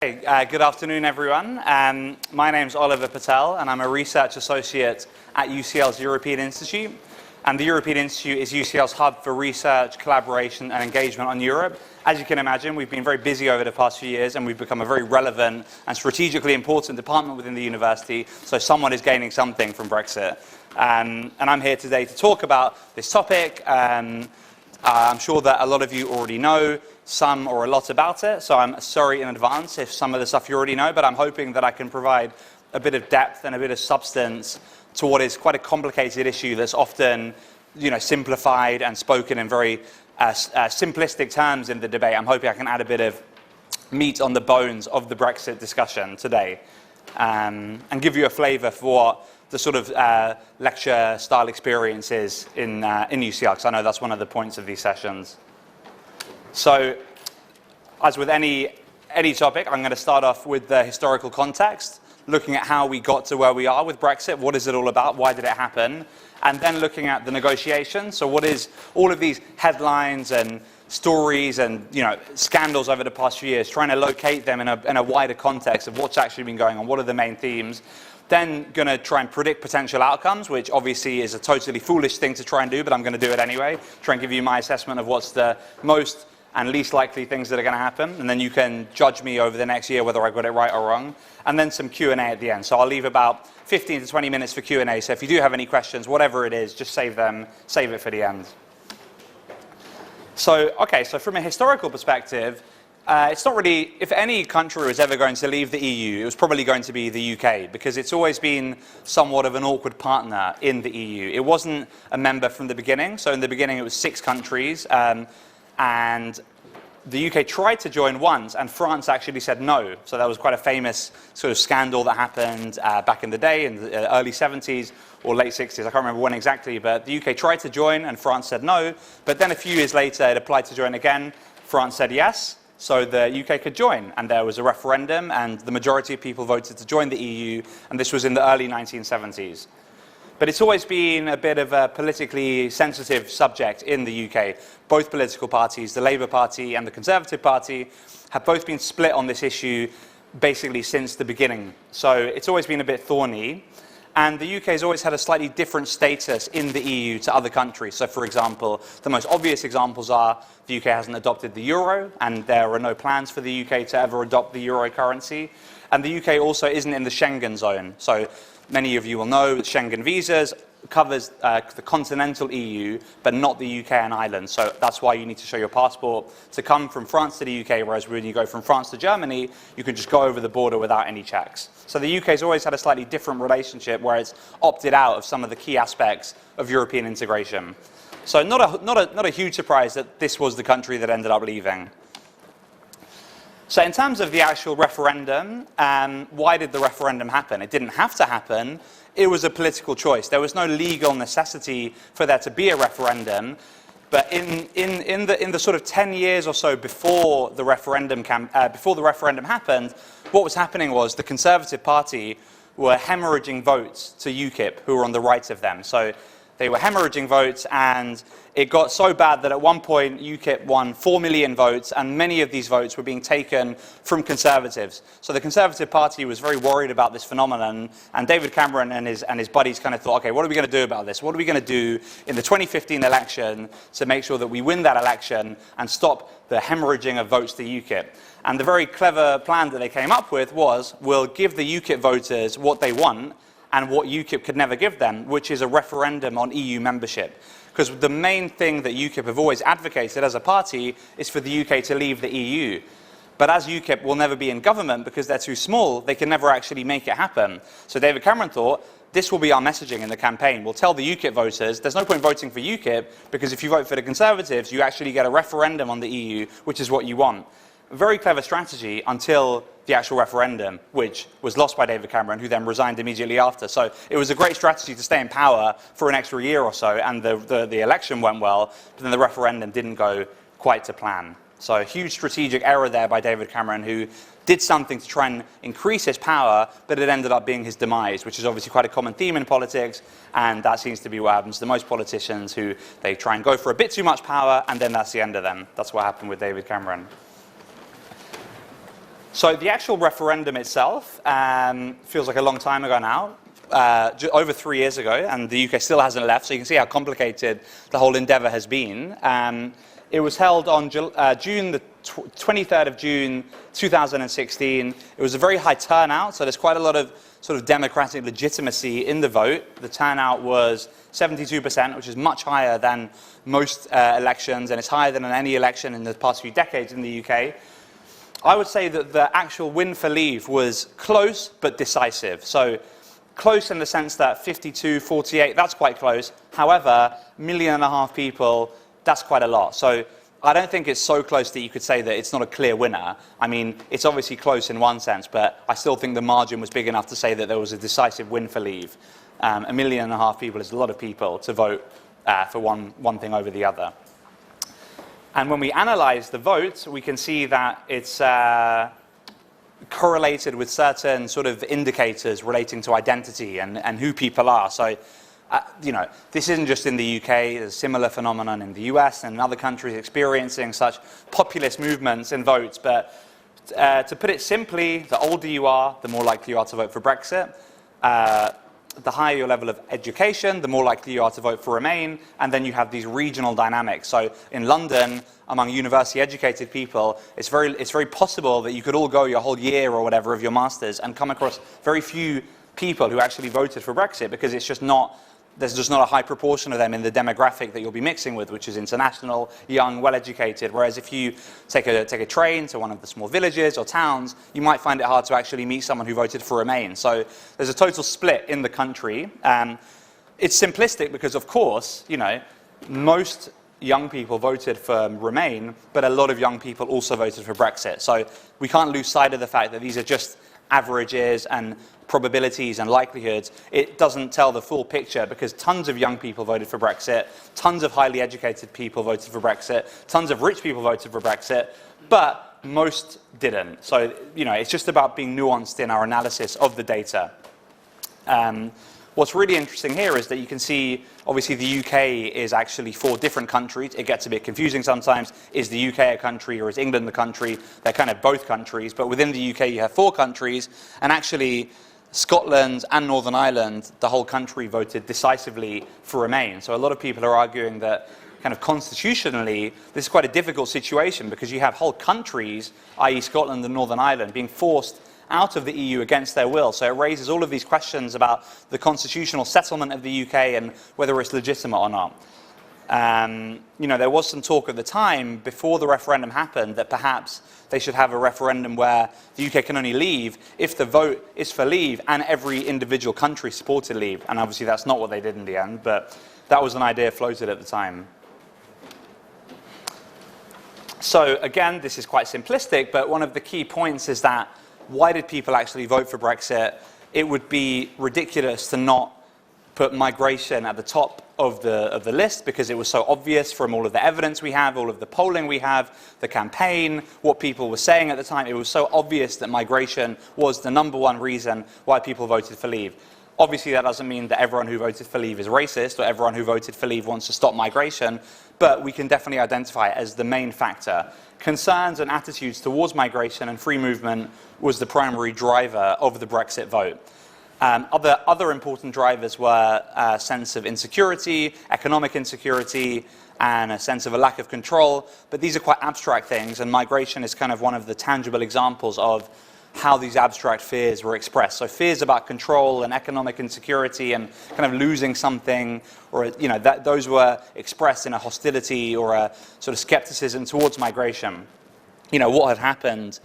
Hey, good afternoon, everyone. My name's Oliver Patel, and I'm a research associate at UCL's European Institute. And the European Institute is UCL's hub for research, collaboration, and engagement on Europe. As you can imagine, we've been very busy over the past few years, and we've become a very relevant and strategically important department within the university, so someone is gaining something from Brexit. And I'm here today to talk about this topic. I'm sure that a lot of you already know some or a lot about it, so I'm sorry in advance if some of the stuff you already know, but I'm hoping that I can provide a bit of depth and a bit of substance to what is quite a complicated issue that's often, simplified and spoken in very simplistic terms in the debate. I'm hoping I can add a bit of meat on the bones of the Brexit discussion today, and give you a flavour for what the sort of lecture-style experience is in UCL, because I know that's one of the points of these sessions. So, as with any topic, I'm going to start off with the historical context, looking at how we got to where we are with Brexit, what is it all about, why did it happen, and then looking at the negotiations. So what is all of these headlines and stories and scandals over the past few years, trying to locate them in a wider context of what's actually been going on, what are the main themes. Then going to try and predict potential outcomes, which obviously is a totally foolish thing to try and do, but I'm going to do it anyway. Try and give you my assessment of what's the most and least likely things that are going to happen, and then you can judge me over the next year whether I got it right or wrong, and then some Q&A at the end. So I'll leave about 15 to 20 minutes for Q&A, so if you do have any questions, whatever it is, just save it for the end. So from a historical perspective, it's not really, if any country was ever going to leave the EU, it was probably going to be the UK, because it's always been somewhat of an awkward partner in the EU. It wasn't a member from the beginning, so in the beginning it was 6 countries, and the UK tried to join once, and France actually said no. So that was quite a famous sort of scandal that happened back in the day, in the early 70s or late 60s. I can't remember when exactly, but the UK tried to join, and France said no. But then a few years later, it applied to join again. France said yes, so the UK could join. And there was a referendum, and the majority of people voted to join the EU, and this was in the early 1970s. But it's always been a bit of a politically sensitive subject in the UK. Both political parties, the Labour Party and the Conservative Party, have both been split on this issue basically since the beginning. So it's always been a bit thorny. And the UK has always had a slightly different status in the EU to other countries. So, for example, the most obvious examples are the UK hasn't adopted the euro, and there are no plans for the UK to ever adopt the euro currency. And the UK also isn't in the Schengen zone. So many of you will know that Schengen visas covers the continental EU, but not the UK and Ireland. So that's why you need to show your passport to come from France to the UK, whereas when you go from France to Germany, you can just go over the border without any checks. So the UK has always had a slightly different relationship where it's opted out of some of the key aspects of European integration. So not a huge surprise that this was the country that ended up leaving. So in terms of the actual referendum, why did the referendum happen? It didn't have to happen. It was a political choice. There was no legal necessity for there to be a referendum. But in the sort of 10 years or so before the referendum happened, what was happening was the Conservative Party were hemorrhaging votes to UKIP, who were on the right of them. So they were hemorrhaging votes, and it got so bad that at one point UKIP won 4 million votes, and many of these votes were being taken from Conservatives. So the Conservative Party was very worried about this phenomenon, and David Cameron and his buddies kind of thought, okay, what are we going to do about this? What are we going to do in the 2015 election to make sure that we win that election and stop the hemorrhaging of votes to UKIP? And the very clever plan that they came up with was, we'll give the UKIP voters what they want, and what UKIP could never give them, which is a referendum on EU membership. Because the main thing that UKIP have always advocated as a party is for the UK to leave the EU. But as UKIP will never be in government because they're too small, they can never actually make it happen. So David Cameron thought, this will be our messaging in the campaign. We'll tell the UKIP voters, there's no point voting for UKIP, because if you vote for the Conservatives, you actually get a referendum on the EU, which is what you want. A very clever strategy until the actual referendum, which was lost by David Cameron, who then resigned immediately after. So it was a great strategy to stay in power for an extra year or so, and the election went well, but then the referendum didn't go quite to plan. So a huge strategic error there by David Cameron, who did something to try and increase his power, but it ended up being his demise, which is obviously quite a common theme in politics, and that seems to be what happens to most politicians, who they try and go for a bit too much power, and then that's the end of them. That's what happened with David Cameron. So the actual referendum itself feels like a long time ago now, over 3 years ago, and the UK still hasn't left, so you can see how complicated the whole endeavour has been. It was held on June the 23rd of June 2016. It was a very high turnout, so there's quite a lot of sort of democratic legitimacy in the vote. The turnout was 72%, which is much higher than most elections, and it's higher than in any election in the past few decades in the UK. I would say that the actual win for Leave was close but decisive. So close in the sense that 52-48, that's quite close. However, 1.5 million people, that's quite a lot. So I don't think it's so close that you could say that it's not a clear winner. I mean, it's obviously close in one sense, but I still think the margin was big enough to say that there was a decisive win for Leave. 1.5 million people is a lot of people to vote for one thing over the other. And when we analyze the vote, we can see that it's correlated with certain sort of indicators relating to identity and who people are. So, you know, this isn't just in the UK. There's a similar phenomenon in the US and in other countries experiencing such populist movements in votes. But to put it simply, the older you are, the more likely you are to vote for Brexit. The higher your level of education, the more likely you are to vote for Remain, and then you have these regional dynamics. So in London, among university-educated people, it's very possible that you could all go your whole year or whatever of your masters and come across very few people who actually voted for Brexit, because it's just not, there's just not a high proportion of them in the demographic that you'll be mixing with, which is international, young, well-educated. Whereas if you take a train to one of the small villages or towns, you might find it hard to actually meet someone who voted for Remain. So there's a total split in the country. It's simplistic because, of course, you know, most young people voted for Remain, but a lot of young people also voted for Brexit. So we can't lose sight of the fact that these are just averages and probabilities and likelihoods. It doesn't tell the full picture, because tons of young people voted for Brexit, tons of highly educated people voted for Brexit, tons of rich people voted for Brexit, but most didn't. So, you know, it's just about being nuanced in our analysis of the data. What's really interesting here is that you can see, obviously, the UK is actually 4 different countries. It gets a bit confusing sometimes. Is the UK a country or is England a country? They're kind of both countries. But within the UK, you have 4 countries. And actually, Scotland and Northern Ireland, the whole country voted decisively for Remain. So a lot of people are arguing that kind of constitutionally, this is quite a difficult situation, because you have whole countries, i.e. Scotland and Northern Ireland, being forced out of the EU against their will. So it raises all of these questions about the constitutional settlement of the UK and whether it's legitimate or not. You know, there was some talk at the time, before the referendum happened, that perhaps they should have a referendum where the UK can only leave if the vote is for Leave and every individual country supported Leave. And obviously that's not what they did in the end, but that was an idea floated at the time. So again, this is quite simplistic, but one of the key points is that, why did people actually vote for Brexit? It would be ridiculous to not put migration at the top of the list, because it was so obvious from all of the evidence we have, all of the polling we have, the campaign, what people were saying at the time. It was so obvious that migration was the #1 reason why people voted for Leave. Obviously, that doesn't mean that everyone who voted for Leave is racist, or everyone who voted for Leave wants to stop migration, but we can definitely identify it as the main factor. Concerns and attitudes towards migration and free movement was the primary driver of the Brexit vote. Other important drivers were a sense of insecurity, economic insecurity, and a sense of a lack of control. But these are quite abstract things, and migration is kind of one of the tangible examples of how these abstract fears were expressed. So fears about control and economic insecurity and kind of losing something, or, you know, those were expressed in a hostility or a sort of skepticism towards migration. You know, what had happened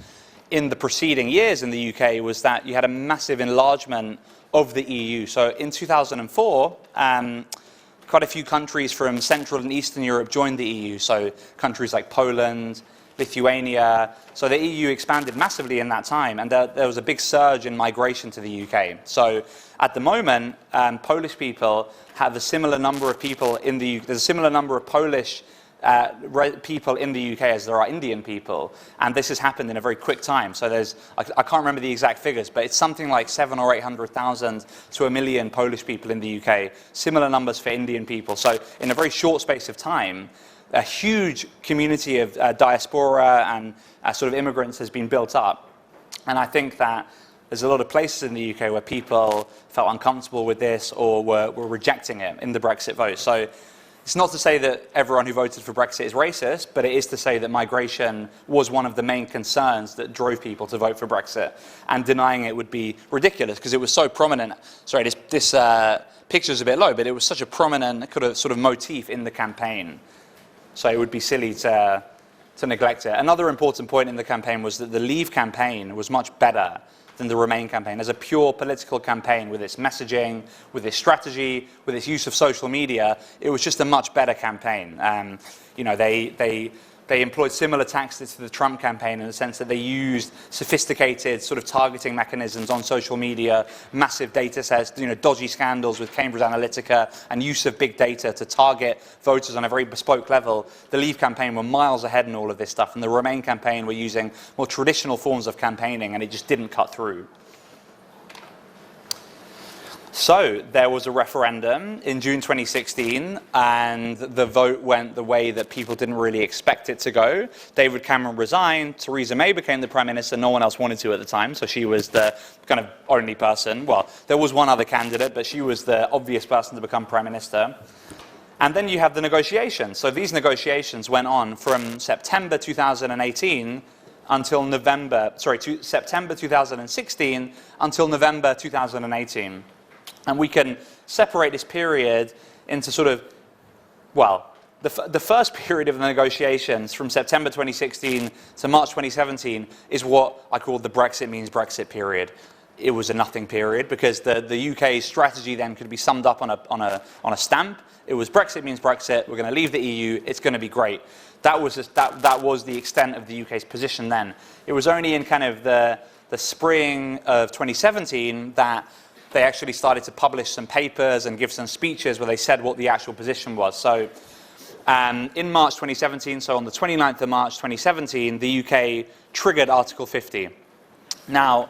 in the preceding years in the UK was that you had a massive enlargement of the EU. So in 2004, quite a few countries from Central and Eastern Europe joined the EU. So countries like Poland, Lithuania. So the EU expanded massively in that time, and there was a big surge in migration to the UK. So at the moment, Polish people have a similar number of people in the UK. There's a similar number of Polish people in the UK as there are Indian people, and this has happened in a very quick time. So there's, I can't remember the exact figures, but it's something like 700,000 or 800,000 to 1 million Polish people in the UK. Similar numbers for Indian people. So in a very short space of time, a huge community of diaspora and sort of immigrants has been built up. And I think that there's a lot of places in the UK where people felt uncomfortable with this or were rejecting it in the Brexit vote. So it's not to say that everyone who voted for Brexit is racist, but it is to say that migration was one of the main concerns that drove people to vote for Brexit. And denying it would be ridiculous because it was so prominent. Sorry, this picture's a bit low, but it was such a prominent sort of motif in the campaign. So it would be silly to neglect it. Another important point in the campaign was that the Leave campaign was much better than the Remain campaign. As a pure political campaign with its messaging, with its strategy, with its use of social media, it was just a much better campaign. They employed similar tactics to the Trump campaign in the sense that they used sophisticated sort of targeting mechanisms on social media, massive data sets, dodgy scandals with Cambridge Analytica, and use of big data to target voters on a very bespoke level. The Leave campaign were miles ahead in all of this stuff, and the Remain campaign were using more traditional forms of campaigning, and it just didn't cut through. So there was a referendum in June 2016, and the vote went the way that people didn't really expect it to go. David Cameron resigned, Theresa May became the Prime Minister, no one else wanted to at the time, so she was the kind of only person. Well, there was one other candidate, but she was the obvious person to become Prime Minister. And then you have the negotiations. So these negotiations went on from September 2018 until September 2016 until November 2018. And we can separate this period into sort of, well, the first period of the negotiations from September 2016 to March 2017 is what I call the Brexit means Brexit period. It was a nothing period because the UK's strategy then could be summed up on a stamp. It was Brexit means Brexit, we're going to leave the EU, it's going to be great. That was the extent of the UK's position then. It was only in kind of the spring of 2017 that they actually started to publish some papers and give some speeches where they said what the actual position was. So in March 2017, so on the 29th of March 2017, the UK triggered Article 50. Now,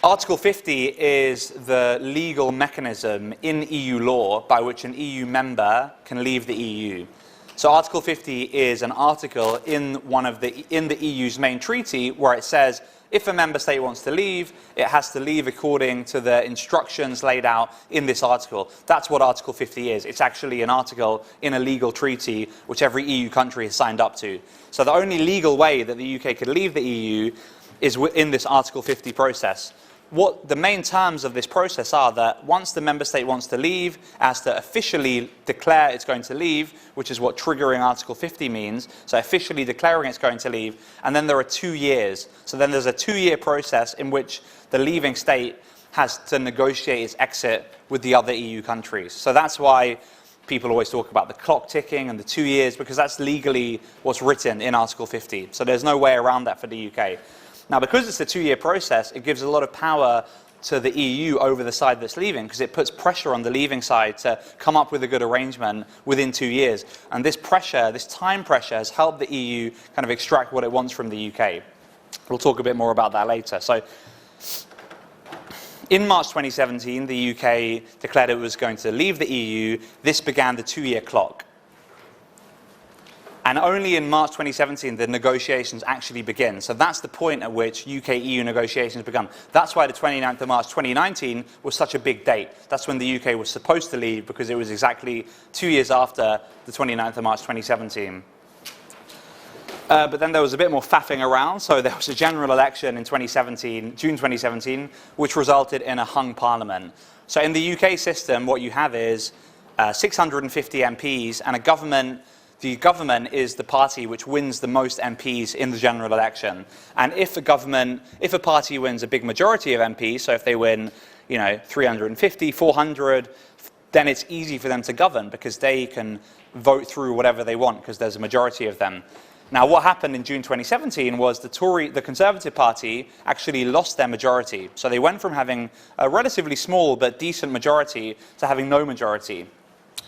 Article 50 is the legal mechanism in EU law by which an EU member can leave the EU. So Article 50 is an article in the EU's main treaty where it says if a member state wants to leave, it has to leave according to the instructions laid out in this article. That's what Article 50 is. It's actually an article in a legal treaty which every EU country has signed up to. So the only legal way that the UK could leave the EU is in this Article 50 process. What the main terms of this process are that once the member state wants to leave, it has to officially declare it's going to leave, which is what triggering Article 50 means, so officially declaring it's going to leave, and then there are 2 years. So then there's a 2-year process in which the leaving state has to negotiate its exit with the other EU countries. So that's why people always talk about the clock ticking and the 2 years, because that's legally what's written in Article 50. So there's no way around that for the UK. Now, because it's a 2-year process, it gives a lot of power to the EU over the side that's leaving, because it puts pressure on the leaving side to come up with a good arrangement within 2 years. And this pressure, this time pressure, has helped the EU kind of extract what it wants from the UK. We'll talk a bit more about that later. So, in March 2017, the UK declared it was going to leave the EU. This began the 2-year clock. And only in March 2017 the negotiations actually begin. So that's the point at which UK-EU negotiations began. That's why the 29th of March 2019 was such a big date. That's when the UK was supposed to leave, because it was exactly 2 years after the 29th of March 2017. But then there was a bit more faffing around. So there was a general election in June 2017, which resulted in a hung parliament. So in the UK system, what you have is 650 MPs and a government. The government is the party which wins the most MPs in the general election. And if a party wins a big majority of MPs, so if they win, 350, 400, then it's easy for them to govern because they can vote through whatever they want because there's a majority of them. Now, what happened in June 2017 was the Conservative Party actually lost their majority. So they went from having a relatively small but decent majority to having no majority.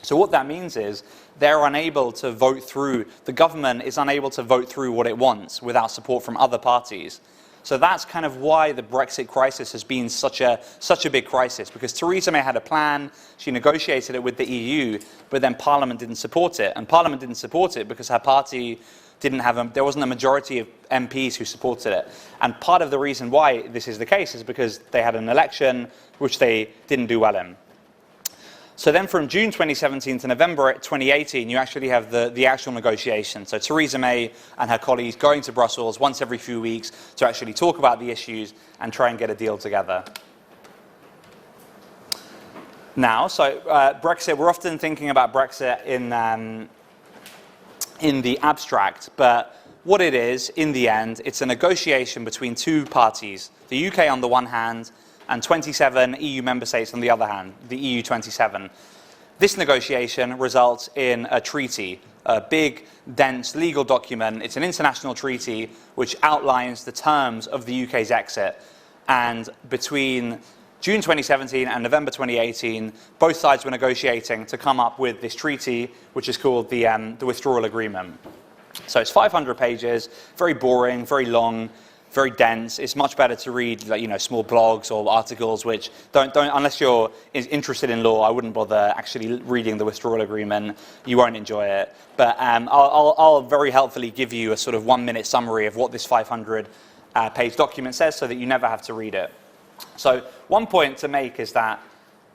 So what that means is they're unable to vote through, the government is unable to vote through what it wants without support from other parties. So that's kind of why the Brexit crisis has been such a big crisis, because Theresa May had a plan, she negotiated it with the EU, but then Parliament didn't support it. And Parliament didn't support it because her party, there wasn't a majority of MPs who supported it. And part of the reason why this is the case is because they had an election which they didn't do well in. So then from June 2017 to November 2018, you actually have the actual negotiation. So Theresa May and her colleagues going to Brussels once every few weeks to actually talk about the issues and try and get a deal together. Now, so Brexit, we're often thinking about Brexit in the abstract, but what it is, in the end, it's a negotiation between two parties, the UK on the one hand, and 27 EU member states on the other hand, the EU 27. This negotiation results in a treaty, a big, dense legal document. It's an international treaty which outlines the terms of the UK's exit. And between June 2017 and November 2018, both sides were negotiating to come up with this treaty, which is called the Withdrawal Agreement. So it's 500 pages, very boring, very long, very dense. It's much better to read, like, small blogs or articles which don't unless you're interested in law. I wouldn't bother actually reading the Withdrawal Agreement. You won't enjoy it. But I'll very helpfully give you a sort of 1-minute summary of what this 500-page document says, so that you never have to read it. So one point to make is that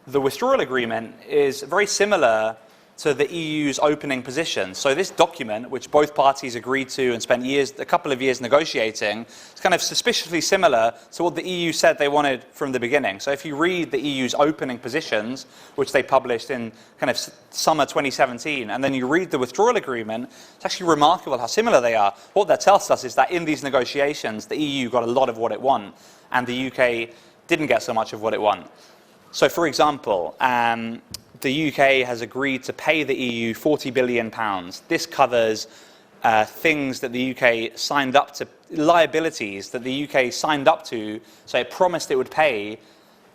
the Withdrawal Agreement is very similar to the EU's opening position. So this document, which both parties agreed to and spent a couple of years negotiating, is kind of suspiciously similar to what the EU said they wanted from the beginning. So if you read the EU's opening positions, which they published in kind of summer 2017, and then you read the Withdrawal Agreement, it's actually remarkable how similar they are. What that tells us is that in these negotiations, the EU got a lot of what it wanted, and the UK didn't get so much of what it wanted. So for example, the UK has agreed to pay the EU £40 billion. This covers things that the UK signed up to, liabilities that the UK signed up to, so it promised it would pay,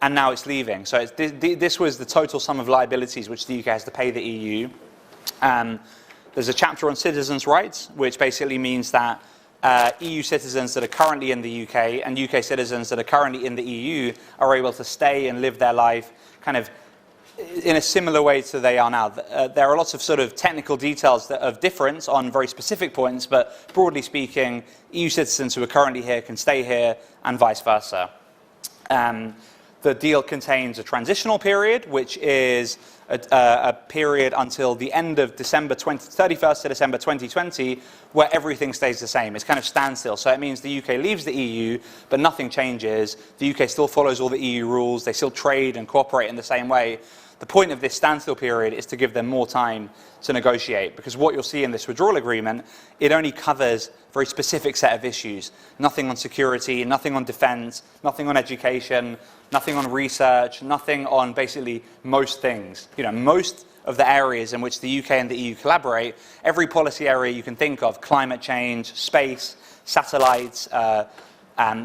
and now it's leaving. So this was the total sum of liabilities which the UK has to pay the EU. There's a chapter on citizens' rights, which basically means that EU citizens that are currently in the UK and UK citizens that are currently in the EU are able to stay and live their life kind of in a similar way to they are now. There are lots of sort of technical details of difference on very specific points, but broadly speaking, EU citizens who are currently here can stay here and vice versa. The deal contains a transitional period, which is a period until the end of 31st of December 2020, where everything stays the same. It's kind of standstill. So it means the UK leaves the EU, but nothing changes. The UK still follows all the EU rules. They still trade and cooperate in the same way. The point of this standstill period is to give them more time to negotiate, because what you'll see in this withdrawal agreement, it only covers a very specific set of issues. Nothing on security, nothing on defence, nothing on education, nothing on research, nothing on basically most things. Most of the areas in which the UK and the EU collaborate, every policy area you can think of, climate change, space, satellites,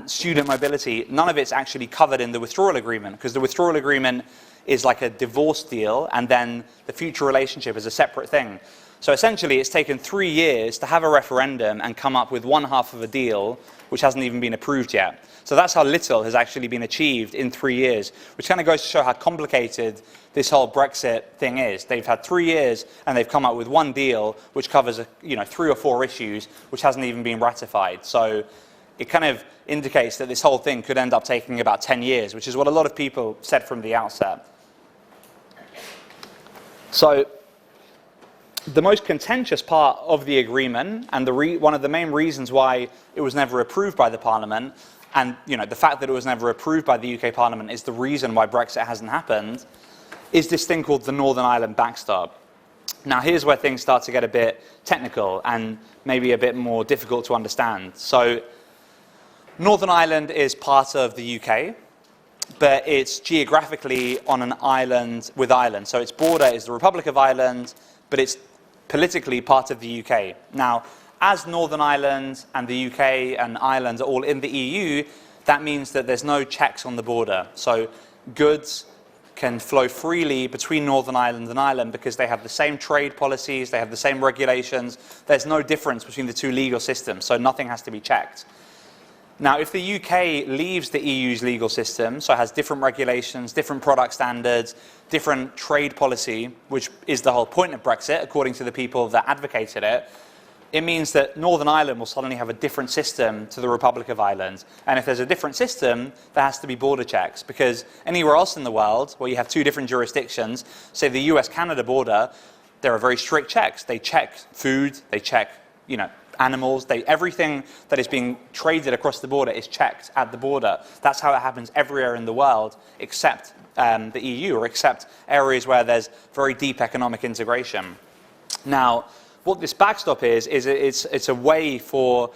student mobility, none of it's actually covered in the withdrawal agreement, because the withdrawal agreement is like a divorce deal, and then the future relationship is a separate thing. So essentially, it's taken 3 years to have a referendum and come up with one half of a deal which hasn't even been approved yet. So that's how little has actually been achieved in 3 years, which kind of goes to show how complicated this whole Brexit thing is. They've had 3 years and they've come up with one deal which covers 3 or 4 issues which hasn't even been ratified. So it kind of indicates that this whole thing could end up taking about 10 years, which is what a lot of people said from the outset. So the most contentious part of the agreement, and one of the main reasons why it was never approved by the Parliament, and the fact that it was never approved by the UK Parliament is the reason why Brexit hasn't happened, is this thing called the Northern Ireland backstop. Now here's where things start to get a bit technical and maybe a bit more difficult to understand. So Northern Ireland is part of the UK, but it's geographically on an island with Ireland. So its border is the Republic of Ireland, but it's politically part of the UK. Now, as Northern Ireland and the UK and Ireland are all in the EU, that means that there's no checks on the border. So goods can flow freely between Northern Ireland and Ireland because they have the same trade policies, they have the same regulations. There's no difference between the two legal systems, so nothing has to be checked. Now, if the UK leaves the EU's legal system, so it has different regulations, different product standards, different trade policy, which is the whole point of Brexit, according to the people that advocated it, it means that Northern Ireland will suddenly have a different system to the Republic of Ireland. And if there's a different system, there has to be border checks, because anywhere else in the world where you have two different jurisdictions, say the US-Canada border, there are very strict checks. They check food, they check, animals, everything that is being traded across the border is checked at the border. That's how it happens everywhere in the world except the EU, or except areas where there's very deep economic integration. Now, what this backstop is it's a way for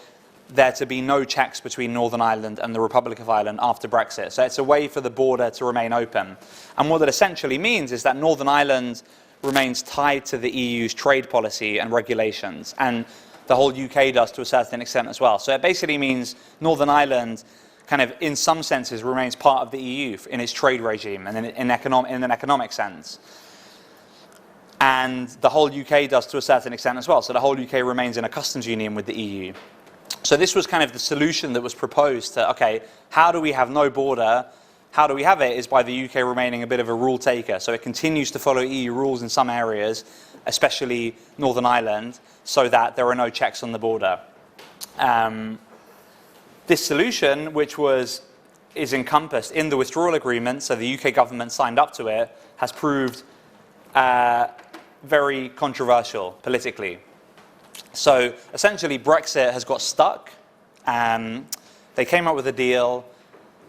there to be no checks between Northern Ireland and the Republic of Ireland after Brexit. So it's a way for the border to remain open. And what it essentially means is that Northern Ireland remains tied to the EU's trade policy and regulations, and the whole UK does to a certain extent as well. So it basically means Northern Ireland kind of, in some senses, remains part of the EU in its trade regime and in an economic sense. And the whole UK does to a certain extent as well. So the whole UK remains in a customs union with the EU. So this was kind of the solution that was proposed to, okay, how do we have no border? How do we have it? Is by the UK remaining a bit of a rule taker. So it continues to follow EU rules in some areas, especially Northern Ireland, so that there are no checks on the border. This solution, which is encompassed in the withdrawal agreement, so the UK government signed up to it, has proved very controversial politically. So essentially Brexit has got stuck. They came up with a deal.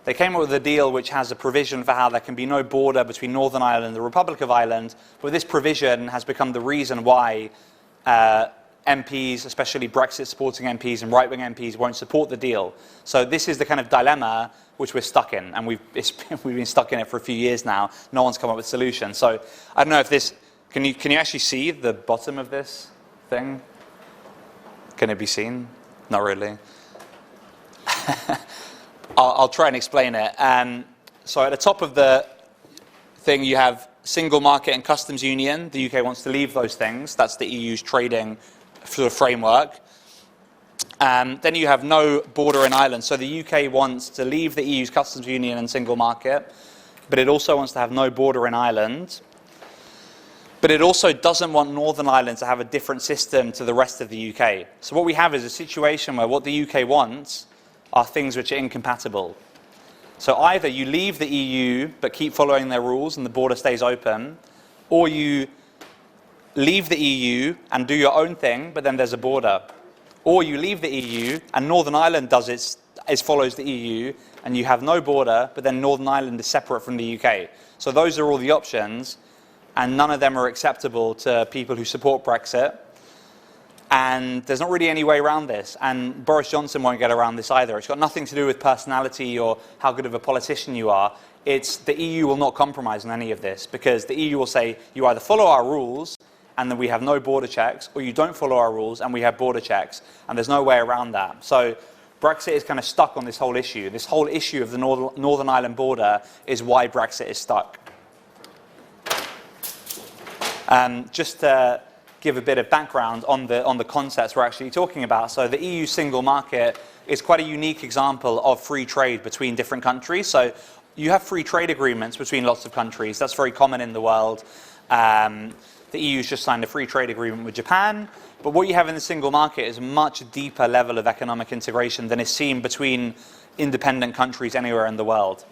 They came up with a deal which has a provision for how there can be no border between Northern Ireland and the Republic of Ireland, but this provision has become the reason why MPs, especially Brexit-supporting MPs and right-wing MPs, won't support the deal. So this is the kind of dilemma which we're stuck in, and we've been stuck in it for a few years now. No one's come up with a solution. So I don't know if this... Can you actually see the bottom of this thing? Can it be seen? Not really. I'll try and explain it. So at the top of the thing, you have single market and customs union. The UK wants to leave those things. That's the EU's trading sort of framework. Then you have no border in Ireland. So the UK wants to leave the EU's customs union and single market, but it also wants to have no border in Ireland. But it also doesn't want Northern Ireland to have a different system to the rest of the UK. So what we have is a situation where what the UK wants are things which are incompatible. So either you leave the EU but keep following their rules and the border stays open, or you leave the EU and do your own thing, but then there's a border. Or you leave the EU and Northern Ireland follows the EU, and you have no border, but then Northern Ireland is separate from the UK. So those are all the options, and none of them are acceptable to people who support Brexit. And there's not really any way around this. And Boris Johnson won't get around this either. It's got nothing to do with personality or how good of a politician you are. It's the EU will not compromise on any of this, because the EU will say you either follow our rules and then we have no border checks, or you don't follow our rules and we have border checks. And there's no way around that. So Brexit is kind of stuck on this whole issue. This whole issue of the Northern Ireland border is why Brexit is stuck. Just to give a bit of background on the concepts we're actually talking about. So the EU single market is quite a unique example of free trade between different countries. So you have free trade agreements between lots of countries. That's very common in the world. The EU's just signed a free trade agreement with Japan. But what you have in the single market is a much deeper level of economic integration than is seen between independent countries anywhere in the world.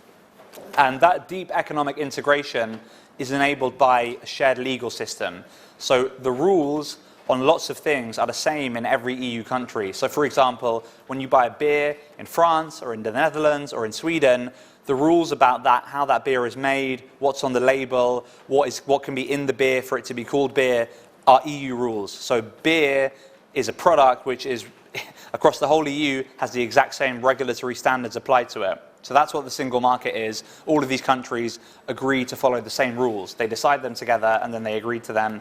And that deep economic integration is enabled by a shared legal system. So the rules on lots of things are the same in every EU country. So for example, when you buy a beer in France or in the Netherlands or in Sweden, the rules about that, how that beer is made, what's on the label, what can be in the beer for it to be called beer, are EU rules. So beer is a product which is, across the whole EU, has the exact same regulatory standards applied to it. So that's what the single market is. All of these countries agree to follow the same rules. They decide them together and then they agree to them.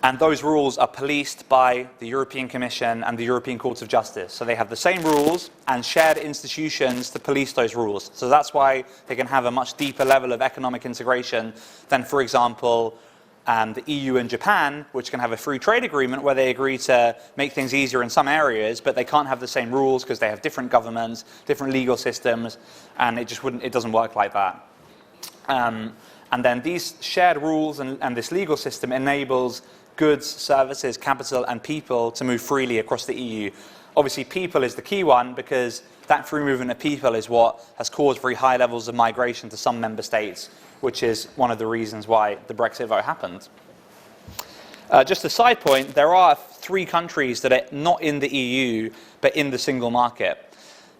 And those rules are policed by the European Commission and the European Court of Justice. So they have the same rules and shared institutions to police those rules. So that's why they can have a much deeper level of economic integration than, for example, the EU and Japan, which can have a free trade agreement where they agree to make things easier in some areas, but they can't have the same rules because they have different governments, different legal systems, and it doesn't work like that. And then these shared rules and this legal system enables goods, services, capital, and people to move freely across the EU. Obviously, people is the key one because that free movement of people is what has caused very high levels of migration to some member states, which is one of the reasons why the Brexit vote happened. Just a side point, there are 3 countries that are not in the EU, but in the single market.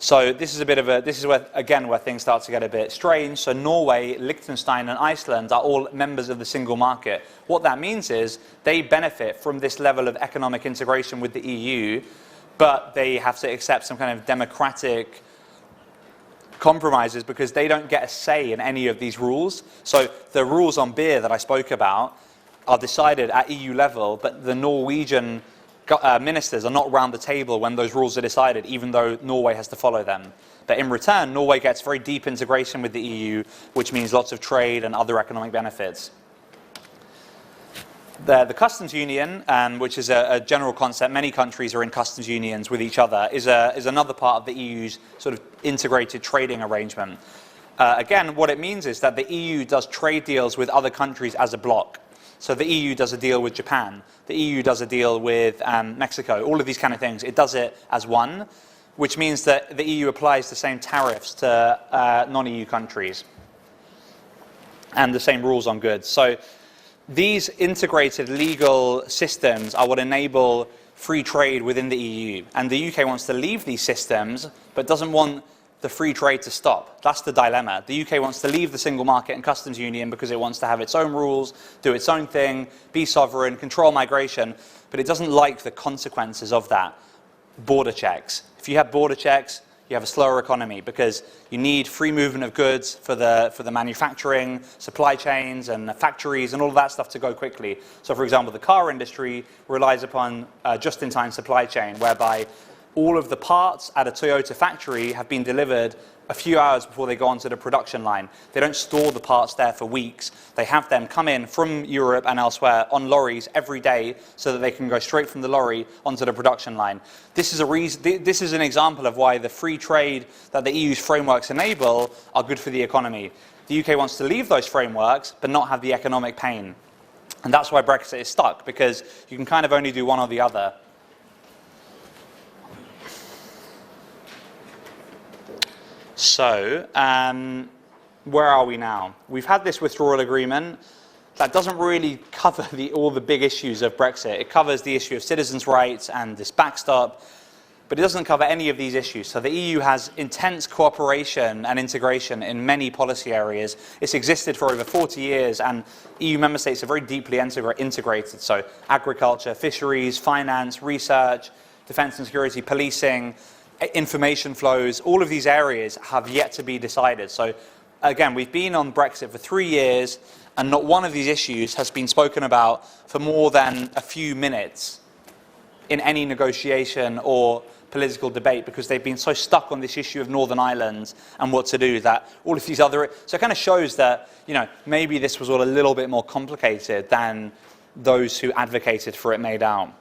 So this is where, again, where things start to get a bit strange. So Norway, Liechtenstein, and Iceland are all members of the single market. What that means is they benefit from this level of economic integration with the EU, but they have to accept some kind of democratic compromises because they don't get a say in any of these rules. So the rules on beer that I spoke about are decided at EU level, but the Norwegian ministers are not around the table when those rules are decided, even though Norway has to follow them. But in return, Norway gets very deep integration with the EU, which means lots of trade and other economic benefits. The customs union, which is a general concept, many countries are in customs unions with each other, is another part of the EU's sort of integrated trading arrangement. Again, what it means is that the EU does trade deals with other countries as a bloc. So the EU does a deal with Japan, the EU does a deal with Mexico, all of these kind of things. It does it as one, which means that the EU applies the same tariffs to non-EU countries and the same rules on goods. So these integrated legal systems are what enable free trade within the EU. And the UK wants to leave these systems, but doesn't want the free trade to stop. That's the dilemma. The UK wants to leave the single market and customs union because it wants to have its own rules, do its own thing, be sovereign, control migration, but it doesn't like the consequences of that. Border checks. If you have border checks, you have a slower economy because you need free movement of goods for the manufacturing, supply chains and the factories and all of that stuff to go quickly. So for example, the car industry relies upon just-in-time supply chain, whereby all of the parts at a Toyota factory have been delivered a few hours before they go onto the production line. They don't store the parts there for weeks. They have them come in from Europe and elsewhere on lorries every day so that they can go straight from the lorry onto the production line. This is an example of why the free trade that the EU's frameworks enable are good for the economy. The UK wants to leave those frameworks but not have the economic pain. And that's why Brexit is stuck, because you can kind of only do one or the other. So, where are we now? We've had this withdrawal agreement that doesn't really cover all the big issues of Brexit. It covers the issue of citizens' rights and this backstop, but it doesn't cover any of these issues. So the EU has intense cooperation and integration in many policy areas. It's existed for over 40 years, and EU member states are very deeply integrated. So agriculture, fisheries, finance, research, defence and security, policing, information flows, all of these areas have yet to be decided. So again, we've been on Brexit for 3 years and not one of these issues has been spoken about for more than a few minutes in any negotiation or political debate, because they've been so stuck on this issue of Northern Ireland and what to do that all of these other... So it kind of shows that, you know, maybe this was all a little bit more complicated than those who advocated for it made out.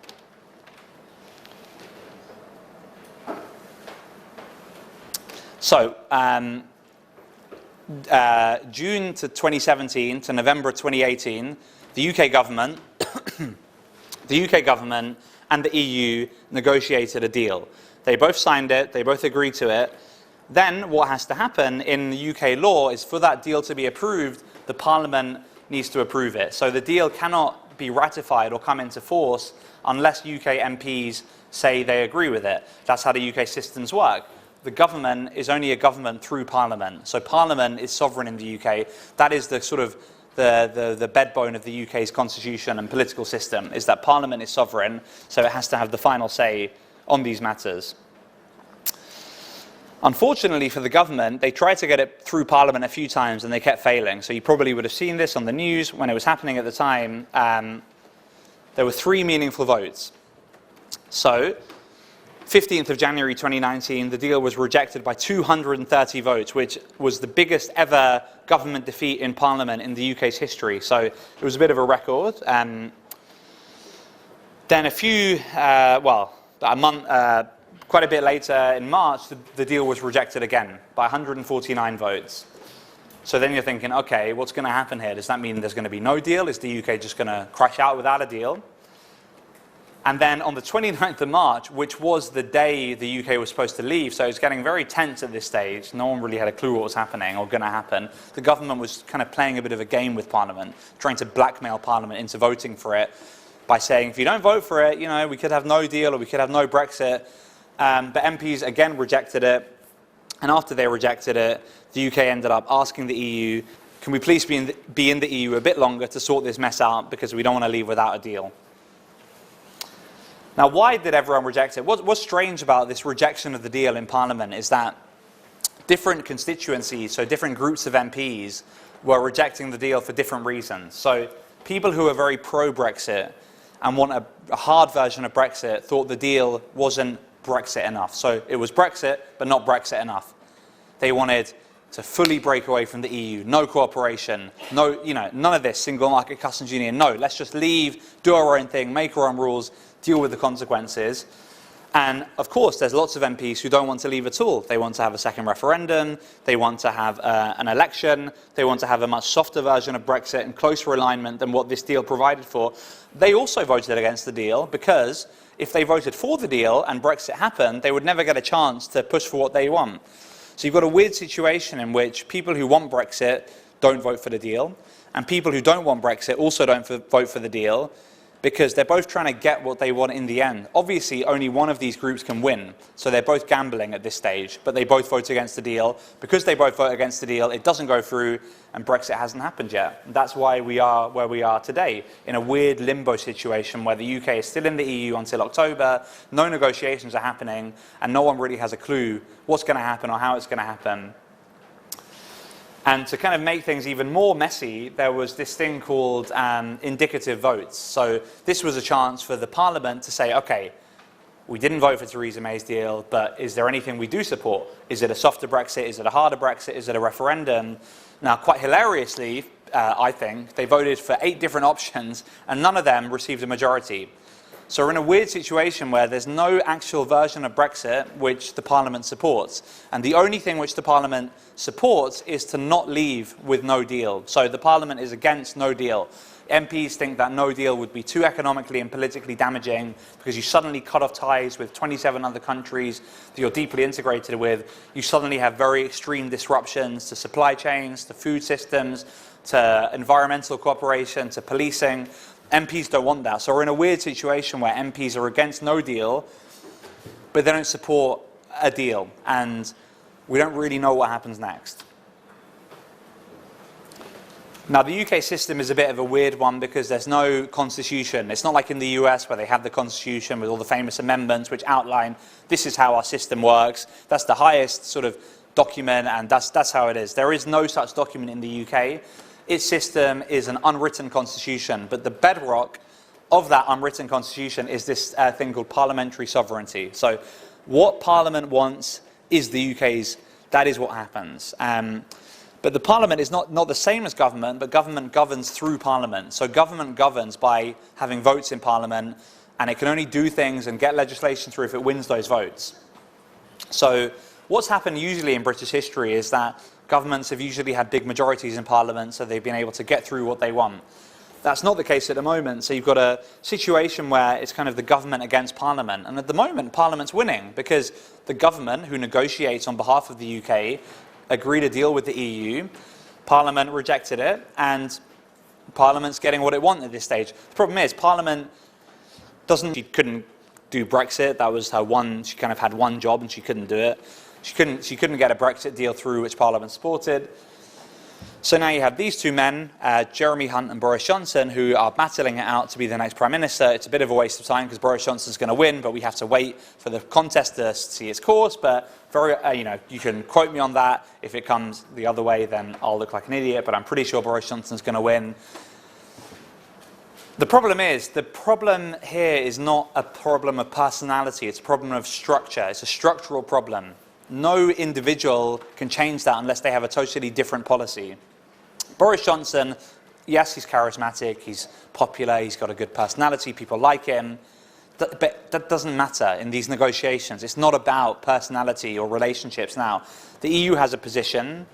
So, June to 2017 to November 2018, the UK government, and the EU negotiated a deal. They both signed it, they both agreed to it. Then what has to happen in the UK law is for that deal to be approved, the Parliament needs to approve it. So the deal cannot be ratified or come into force unless UK MPs say they agree with it. That's how the UK systems work. The government is only a government through Parliament. So Parliament is sovereign in the UK. That is the sort of the bedbone of the UK's constitution and political system, is that Parliament is sovereign, so it has to have the final say on these matters. Unfortunately for the government, they tried to get it through Parliament a few times and they kept failing. So you probably would have seen this on the news when it was happening at the time. There were 3 meaningful votes. So 15th of January 2019, the deal was rejected by 230 votes, which was the biggest ever government defeat in Parliament in the UK's history. So it was a bit of a record. Then about a month, quite a bit later in March, the deal was rejected again by 149 votes. So then you're thinking, okay, what's going to happen here? Does that mean there's going to be no deal? Is the UK just going to crash out without a deal? And then on the 29th of March, which was the day the UK was supposed to leave, so it was getting very tense at this stage. No one really had a clue what was happening or going to happen. The government was kind of playing a bit of a game with Parliament, trying to blackmail Parliament into voting for it by saying, if you don't vote for it, we could have no deal or we could have no Brexit. But MPs again rejected it. And after they rejected it, the UK ended up asking the EU, can we please be in the EU a bit longer to sort this mess out because we don't want to leave without a deal. Now, why did everyone reject it? What's strange about this rejection of the deal in Parliament is that different constituencies, so different groups of MPs, were rejecting the deal for different reasons. So people who are very pro-Brexit and want a hard version of Brexit thought the deal wasn't Brexit enough. So it was Brexit, but not Brexit enough. They wanted to fully break away from the EU, no cooperation, no, none of this single market customs union. No, let's just leave, do our own thing, make our own rules, deal with the consequences. And of course, there's lots of MPs who don't want to leave at all. They want to have a second referendum, they want to have an election, they want to have a much softer version of Brexit and closer alignment than what this deal provided for. They also voted against the deal because if they voted for the deal and Brexit happened, they would never get a chance to push for what they want. So you've got a weird situation in which people who want Brexit don't vote for the deal, and people who don't want Brexit also don't vote for the deal, because they're both trying to get what they want in the end. Obviously, only one of these groups can win, so they're both gambling at this stage, but they both vote against the deal. Because they both vote against the deal, it doesn't go through, and Brexit hasn't happened yet. That's why we are where we are today, in a weird limbo situation where the UK is still in the EU until October, no negotiations are happening, and no one really has a clue what's going to happen or how it's going to happen. And to kind of make things even more messy, there was this thing called indicative votes. So this was a chance for the Parliament to say, OK, we didn't vote for Theresa May's deal, but is there anything we do support? Is it a softer Brexit? Is it a harder Brexit? Is it a referendum? Now, quite hilariously, I think, they voted for 8 different options, and none of them received a majority. So we're in a weird situation where there's no actual version of Brexit which the Parliament supports. And the only thing which the Parliament supports is to not leave with no deal. So the Parliament is against no deal. MPs think that no deal would be too economically and politically damaging because you suddenly cut off ties with 27 other countries that you're deeply integrated with. You suddenly have very extreme disruptions to supply chains, to food systems, to environmental cooperation, to policing. MPs don't want that. So we're in a weird situation where MPs are against no deal, but they don't support a deal. And we don't really know what happens next. Now, the UK system is a bit of a weird one because there's no constitution. It's not like in the US where they have the constitution with all the famous amendments which outline this is how our system works. That's the highest sort of document, and that's how it is. There is no such document in the UK. Its system is an unwritten constitution, but the bedrock of that unwritten constitution is this thing called parliamentary sovereignty. So what Parliament wants is the UK's, that is what happens. But the Parliament is not the same as government, but government governs through Parliament. So government governs by having votes in Parliament, and it can only do things and get legislation through if it wins those votes. So what's happened usually in British history is that governments have usually had big majorities in Parliament, so they've been able to get through what they want. That's not the case at the moment, so you've got a situation where it's kind of the government against Parliament, and at the moment Parliament's winning because the government, who negotiates on behalf of the UK, agreed a deal with the EU, Parliament rejected it, and Parliament's getting what it wanted at this stage. The problem is Parliament she couldn't do Brexit. That was her one, she kind of had one job and she couldn't do it. She couldn't get a Brexit deal through which Parliament supported. So now you have these two men, Jeremy Hunt and Boris Johnson, who are battling it out to be the next Prime Minister. It's a bit of a waste of time because Boris Johnson's going to win, but we have to wait for the contest to see its course. But you can quote me on that. If it comes the other way, then I'll look like an idiot, but I'm pretty sure Boris Johnson's going to win. The problem here is not a problem of personality, it's a problem of structure. It's a structural problem. No individual can change that unless they have a totally different policy. Boris Johnson, yes, he's charismatic, he's popular, he's got a good personality, people like him, but that doesn't matter in these negotiations. It's not about personality or relationships now. The EU has a position.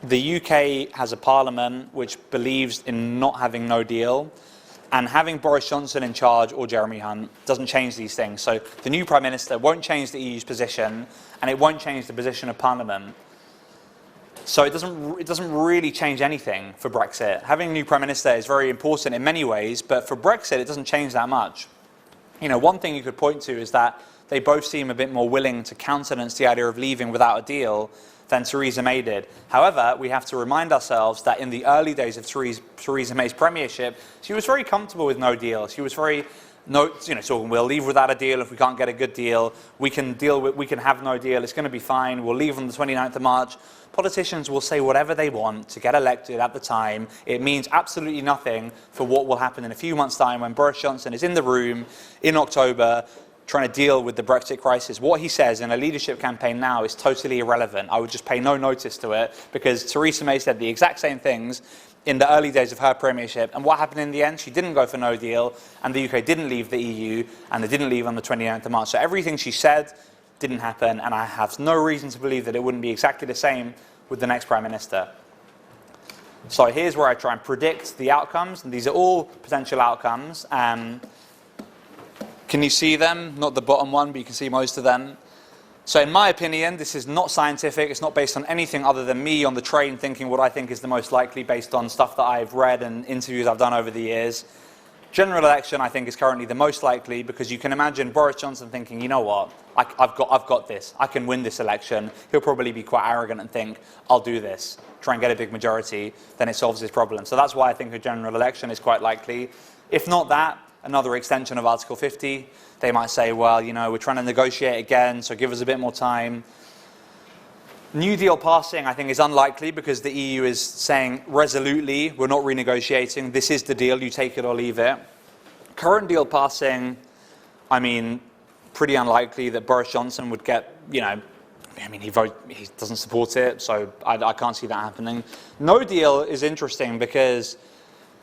The UK has a parliament which believes in not having no deal. And having Boris Johnson in charge or Jeremy Hunt doesn't change these things. So the new Prime Minister won't change the EU's position, and it won't change the position of Parliament. So it doesn't really change anything for Brexit. Having a new Prime Minister is very important in many ways, but for Brexit it doesn't change that much. You know, one thing you could point to is that they both seem a bit more willing to countenance the idea of leaving without a deal than Theresa May did. However, we have to remind ourselves that in the early days of Theresa May's premiership, she was very comfortable with no deal. She was very, so we'll leave without a deal if we can't get a good deal. We can have no deal. It's going to be fine. We'll leave on the 29th of March. Politicians will say whatever they want to get elected at the time. It means absolutely nothing for what will happen in a few months' time when Boris Johnson is in the room in October trying to deal with the Brexit crisis. What he says in a leadership campaign now is totally irrelevant. I would just pay no notice to it because Theresa May said the exact same things in the early days of her premiership. And what happened in the end? She didn't go for no deal, and the UK didn't leave the EU, and they didn't leave on the 29th of March. So everything she said didn't happen, and I have no reason to believe that it wouldn't be exactly the same with the next Prime Minister. So here's where I try and predict the outcomes, and these are all potential outcomes. Can you see them? Not the bottom one, but you can see most of them. So in my opinion, this is not scientific. It's not based on anything other than me on the train thinking what I think is the most likely based on stuff that I've read and interviews I've done over the years. General election, I think, is currently the most likely because you can imagine Boris Johnson thinking, you know what, I've got this. I can win this election. He'll probably be quite arrogant and think, I'll do this, try and get a big majority, then it solves his problem. So that's why I think a general election is quite likely. If not that, another extension of Article 50. They might say, well, you know, we're trying to negotiate again, so give us a bit more time. New deal passing, I think, is unlikely because the EU is saying resolutely, we're not renegotiating, this is the deal, you take it or leave it. Current deal passing, I mean, pretty unlikely that Boris Johnson would get, you know, I mean, he doesn't support it, so I can't see that happening. No deal is interesting because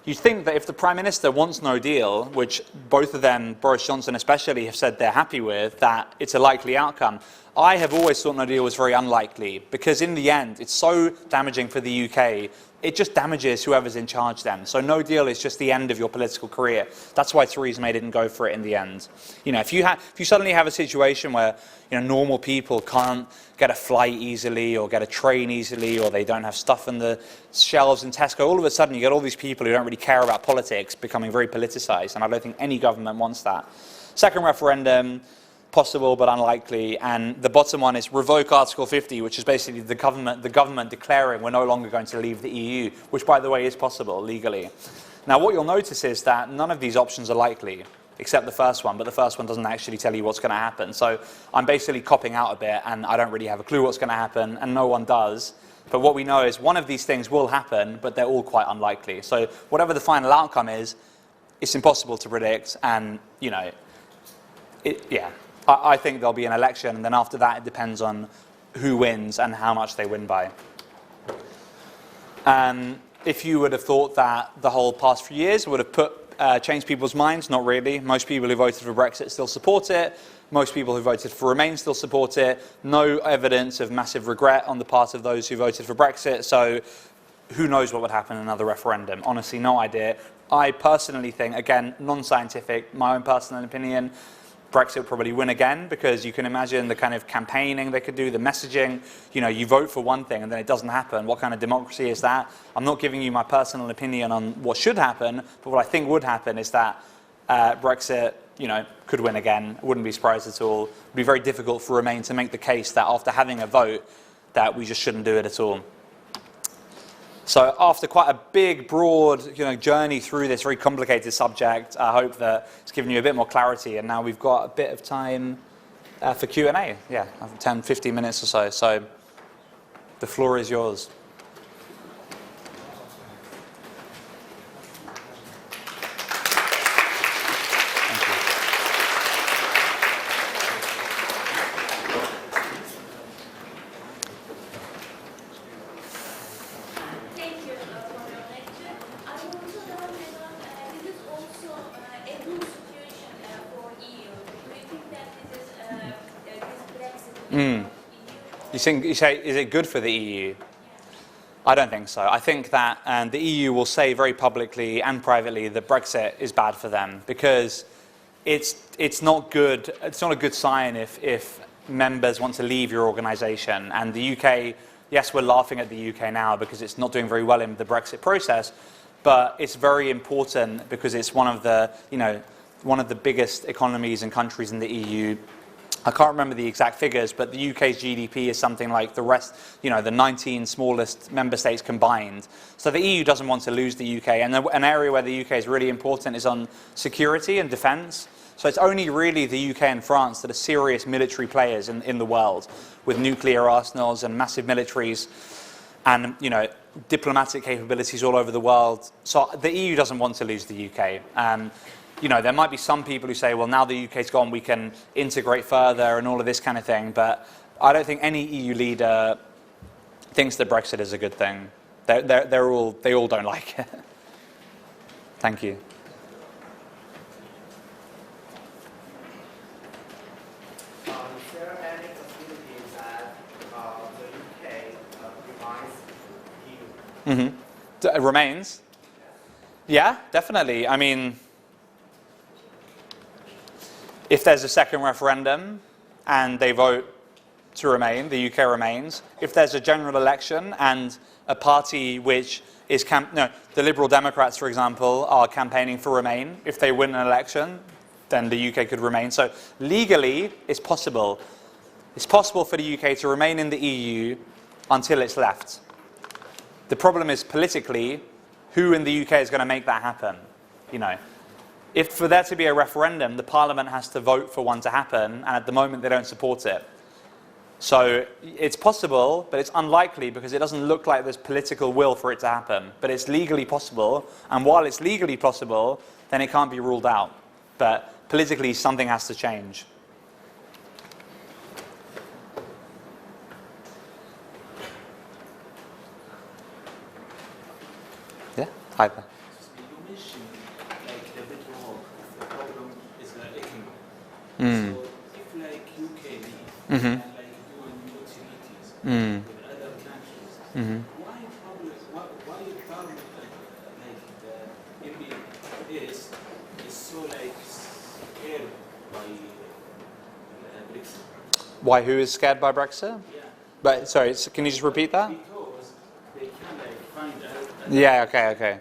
you'd think that if the Prime Minister wants no deal, which both of them, Boris Johnson especially, have said they're happy with, that it's a likely outcome. I have always thought no deal was very unlikely because in the end, it's so damaging for the UK, it just damages whoever's in charge then. So no deal is just the end of your political career. That's why Theresa May didn't go for it in the end. You know, if you suddenly have a situation where, you know, normal people can't get a flight easily or get a train easily or they don't have stuff in the shelves in Tesco, all of a sudden you get all these people who don't really care about politics becoming very politicized, and I don't think any government wants that. Second referendum, possible but unlikely, and the bottom one is revoke Article 50, which is basically the government declaring we're no longer going to leave the EU, which by the way is possible legally. Now what you'll notice is that none of these options are likely, except the first one, but the first one doesn't actually tell you what's going to happen. So I'm basically copping out a bit and I don't really have a clue what's going to happen, and no one does. But what we know is one of these things will happen, but they're all quite unlikely. So whatever the final outcome is, it's impossible to predict, and you know, I think there'll be an election, and then after that it depends on who wins and how much they win by. If you would have thought that the whole past few years would have changed people's minds, not really. Most people who voted for Brexit still support it. Most people who voted for Remain still support it. No evidence of massive regret on the part of those who voted for Brexit. So who knows what would happen in another referendum? Honestly, no idea. I personally think, again, non-scientific, my own personal opinion, Brexit will probably win again because you can imagine the kind of campaigning they could do, the messaging. You know, you vote for one thing and then it doesn't happen. What kind of democracy is that? I'm not giving you my personal opinion on what should happen, but what I think would happen is that Brexit, you know, could win again. I wouldn't be surprised at all. It would be very difficult for Remain to make the case that after having a vote that we just shouldn't do it at all. So after quite a big, broad, you know, journey through this very complicated subject, I hope that it's given you a bit more clarity. And now we've got a bit of time for Q&A. Yeah, 10, 15 minutes or so. So the floor is yours. You say, is it good for the EU? I don't think so. I think that the EU will say very publicly and privately that Brexit is bad for them, because it's not good. It's not a good sign if members want to leave your organisation. And the UK, yes, we're laughing at the UK now because it's not doing very well in the Brexit process, but it's very important because it's one of the biggest economies and countries in the EU. I can't remember the exact figures, but the UK's GDP is something like the rest, the 19 smallest member states combined. So the EU doesn't want to lose the UK. And an area where the UK is really important is on security and defence. So it's only really the UK and France that are serious military players in the world, with nuclear arsenals and massive militaries and, diplomatic capabilities all over the world. So the EU doesn't want to lose the UK. There might be some people who say, well, now the UK's gone, we can integrate further and all of this kind of thing. But I don't think any EU leader thinks that Brexit is a good thing. They all don't like it. Thank you. Is there any possibility that the UK remains EU? It remains? Yeah, definitely. I mean, if there's a second referendum and they vote to remain, the UK remains. If there's a general election and a party which is, the Liberal Democrats, for example, are campaigning for Remain, if they win an election, then the UK could remain. So legally, it's possible. It's possible for the UK to remain in the EU until it's left. The problem is politically, who in the UK is going to make that happen? If for there to be a referendum, the Parliament has to vote for one to happen, and at the moment they don't support it. So it's possible, but it's unlikely because it doesn't look like there's political will for it to happen. But it's legally possible, and while it's legally possible, then it can't be ruled out. But politically, something has to change. Yeah, hi there. So if like UK leave and like doing new treaties with other countries, why Parliament like the MPs is so like scared by Brexit? Why? Who is scared by Brexit? Yeah. But sorry, can you just repeat that? Because they can like find out. Yeah. Okay.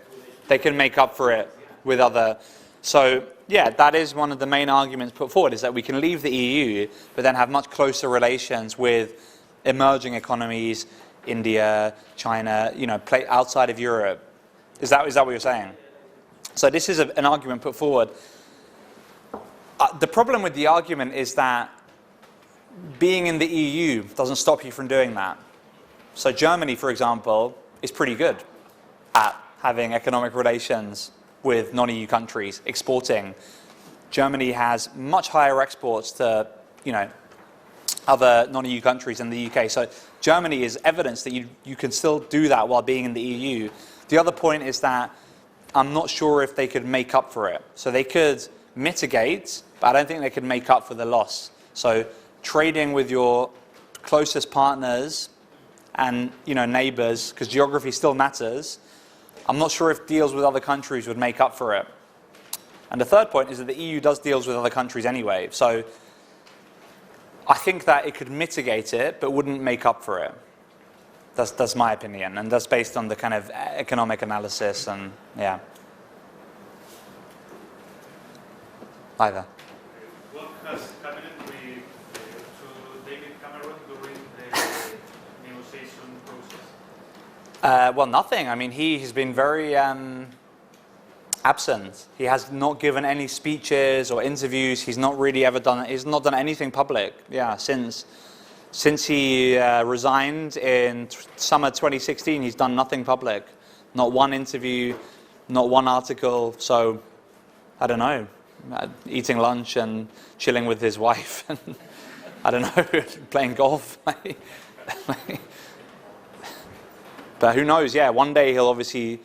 They can make up for it with other. So yeah, that is one of the main arguments put forward, is that we can leave the EU, but then have much closer relations with emerging economies, India, China, play outside of Europe. Is that what you're saying? So this is an argument put forward. The problem with the argument is that being in the EU doesn't stop you from doing that. So Germany, for example, is pretty good at having economic relations with non-EU countries, exporting. Germany has much higher exports to, other non-EU countries than the UK. So Germany is evidence that you can still do that while being in the EU. The other point is that I'm not sure if they could make up for it. So they could mitigate, but I don't think they could make up for the loss. So trading with your closest partners and, neighbors, because geography still matters, I'm not sure if deals with other countries would make up for it. And the third point is that the EU does deals with other countries anyway. So I think that it could mitigate it, but wouldn't make up for it. That's my opinion, and that's based on the kind of economic analysis and, yeah. Either. What has happened to David Cameron during the negotiation process? Well, nothing. I mean, he has been very absent. He has not given any speeches or interviews. He's not really ever done. He's not done anything public. Yeah, since he resigned in summer 2016, he's done nothing public. Not one interview, not one article. So, I don't know. Eating lunch and chilling with his wife, and I don't know, playing golf. But who knows? Yeah, one day he'll obviously.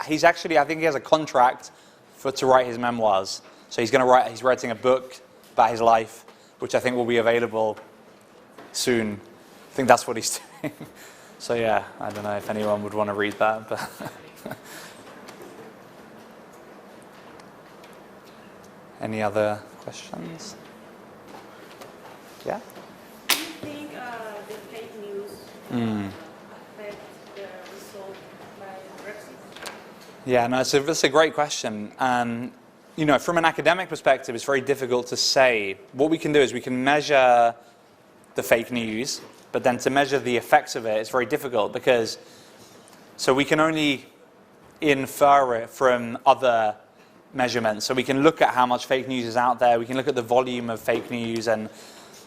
He's actually. I think he has a contract to write his memoirs. So he's going to write. He's writing a book about his life, which I think will be available soon. I think that's what he's doing. So yeah, I don't know if anyone would want to read that, but any other questions? Yeah? Do you think the fake news affect the result by Brexit? Yeah, no, that's a great question. You know, from an academic perspective, it's very difficult to say. What we can do is we can measure the fake news, but then to measure the effects of it, it's very difficult because, so we can only infer it from other measurements. So we can look at how much fake news is out there, we can look at the volume of fake news, and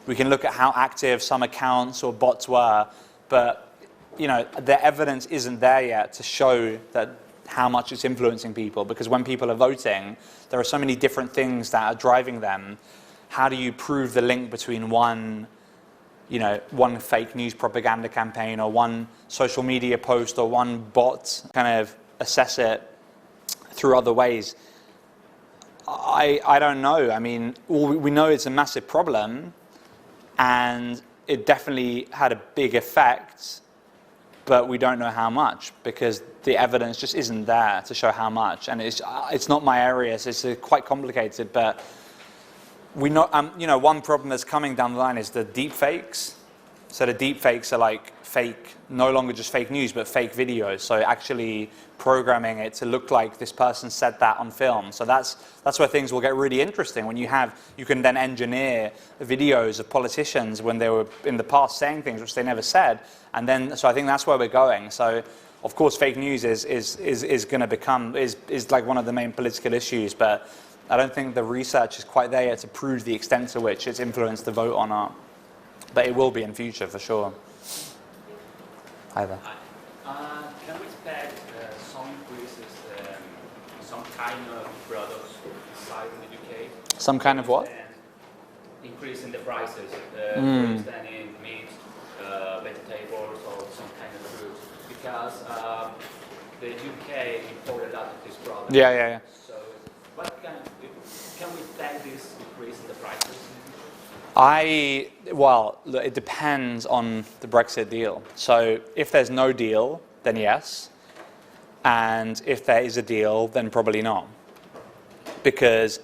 we can look at how active some accounts or bots were, but you know, the evidence isn't there yet to show that how much it's influencing people, because when people are voting, there are so many different things that are driving them. How do you prove the link between one fake news propaganda campaign or one social media post or one bot, kind of assess it through other ways? I don't know. I mean, we know it's a massive problem, and it definitely had a big effect, but we don't know how much because the evidence just isn't there to show how much. And it's not my area, so it's quite complicated. But we know, one problem that's coming down the line is the deep fakes. So the deep fakes are like fake, no longer just fake news, but fake videos. So actually programming it to look like this person said that on film. So that's where things will get really interesting. When you can then engineer videos of politicians when they were in the past saying things which they never said. And then, so I think that's where we're going. So of course, fake news is going to become, is like one of the main political issues, but I don't think the research is quite there yet to prove the extent to which it's influenced the vote or not. But it will be in future for sure. Either. Can we expect some increases in some kind of products inside in the UK? Some kind of what? Increase in the prices, for instance, in meat, vegetables, or some kind of fruit, because the UK import a lot of this product. Yeah. So, what can we expect this increase in the prices? Well, look, it depends on the Brexit deal. So if there's no deal, then yes. And if there is a deal, then probably not. Because,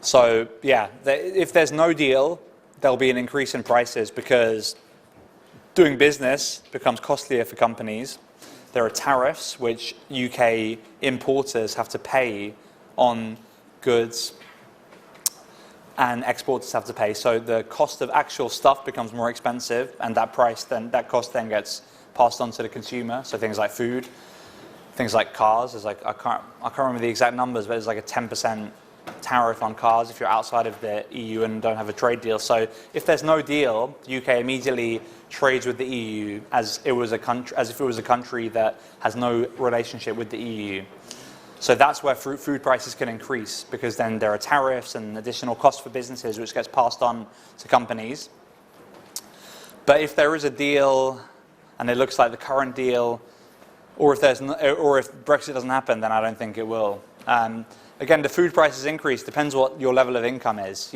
so yeah, if there's no deal, there'll be an increase in prices because doing business becomes costlier for companies. There are tariffs which UK importers have to pay on goods, and exporters have to pay. So the cost of actual stuff becomes more expensive, and that cost then gets passed on to the consumer. So things like food, things like cars. There's like I can't remember the exact numbers, but it's like a 10% tariff on cars if you're outside of the EU and don't have a trade deal. So if there's no deal, the UK immediately trades with the EU as if it was a country that has no relationship with the EU. So that's where food prices can increase, because then there are tariffs and additional costs for businesses which gets passed on to companies. But if there is a deal, and it looks like the current deal, or if Brexit doesn't happen, then I don't think it will. Again, the food prices increase depends what your level of income is.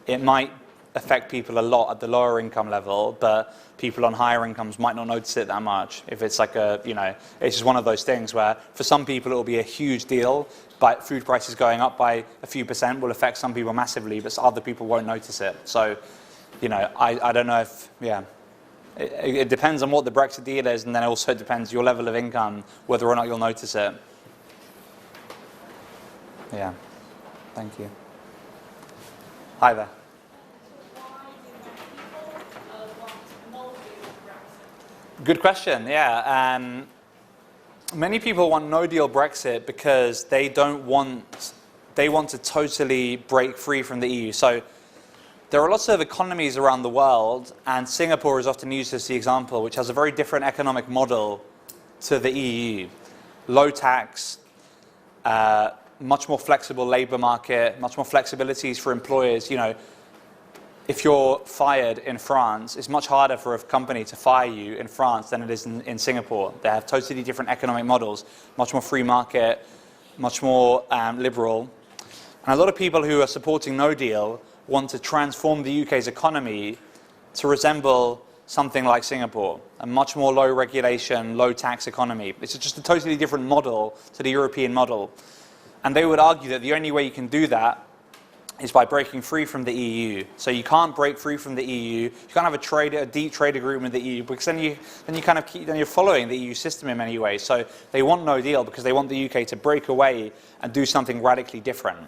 It might affect people a lot at the lower income level, but people on higher incomes might not notice it that much. If it's like it's just one of those things where for some people it will be a huge deal, but food prices going up by a few percent will affect some people massively, but other people won't notice it. So, I don't know if, it depends on what the Brexit deal is, and then it also depends your level of income, whether or not you'll notice it. Yeah, thank you. Hi there. Good question, yeah. Many people want no-deal Brexit because they want to totally break free from the EU. So there are lots of economies around the world, and Singapore is often used as the example, which has a very different economic model to the EU. Low tax, much more flexible labor market, much more flexibilities for employers. If you're fired in France, it's much harder for a company to fire you in France than it is in Singapore. They have totally different economic models, much more free market, much more liberal. And a lot of people who are supporting no deal want to transform the UK's economy to resemble something like Singapore, a much more low regulation, low tax economy. It's just a totally different model to the European model. And they would argue that the only way you can do that is by breaking free from the EU. So you can't break free from the EU. You can't have a deep trade agreement with the EU, because then you're following the EU system in many ways. So they want no deal because they want the UK to break away and do something radically different.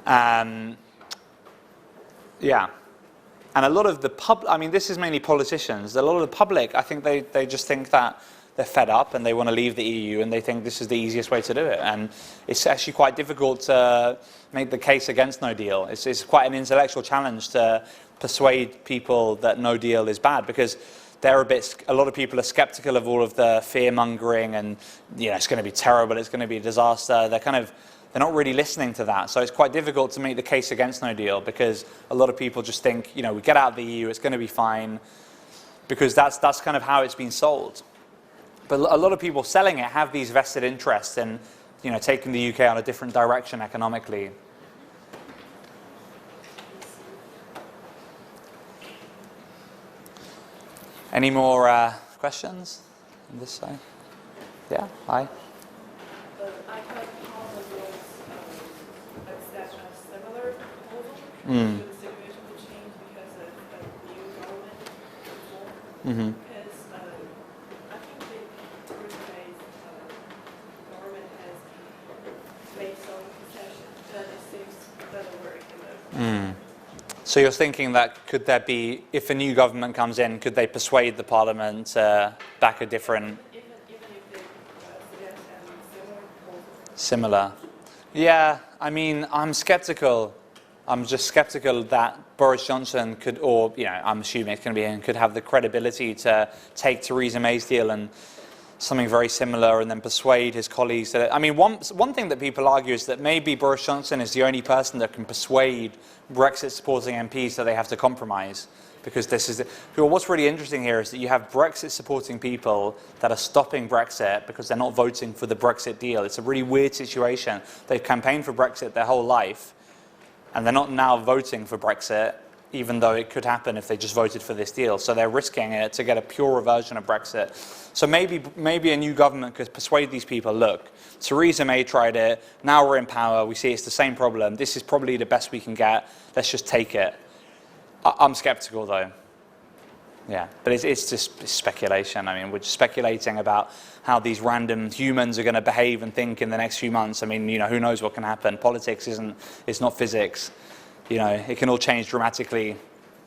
Yeah. And a lot of the I mean, this is mainly politicians. A lot of the public, I think they just think that they're fed up and they want to leave the EU, and they think this is the easiest way to do it. And it's actually quite difficult to make the case against no deal. It's quite an intellectual challenge to persuade people that no deal is bad, because a lot of people are skeptical of all of the fear mongering and, it's going to be terrible, it's going to be a disaster. They're not really listening to that. So it's quite difficult to make the case against no deal, because a lot of people just think, we get out of the EU, it's going to be fine, because that's kind of how it's been sold. But a lot of people selling it have these vested interests in, taking the UK on a different direction economically. Any more questions on this side? Yeah, hi. I heard Parliament was accept a similar proposal. Mm. The situation would change because of the new government reform. Mm-hmm. Because I think the first phase government has made some concessions that it seems doesn't work in the So you're thinking that could there be, if a new government comes in, could they persuade the Parliament to back a different... even if they suggest similar proposals. Similar. Yeah, I mean, I'm skeptical. I'm just skeptical that Boris Johnson could, or, I'm assuming it's going to be him, could have the credibility to take Theresa May's deal and something very similar and then persuade his colleagues that... I mean, one thing that people argue is that maybe Boris Johnson is the only person that can persuade Brexit-supporting MPs that they have to compromise. Because what's really interesting here is that you have Brexit-supporting people that are stopping Brexit because they're not voting for the Brexit deal. It's a really weird situation. They've campaigned for Brexit their whole life, and they're not now voting for Brexit, even though it could happen if they just voted for this deal. So they're risking it to get a purer version of Brexit. So maybe a new government could persuade these people, look, Theresa May tried it, now we're in power, we see it's the same problem, this is probably the best we can get, let's just take it. I'm skeptical though. Yeah, but it's just speculation. I mean, we're just speculating about how these random humans are going to behave and think in the next few months. I mean, who knows what can happen. Politics it's not physics. It can all change dramatically.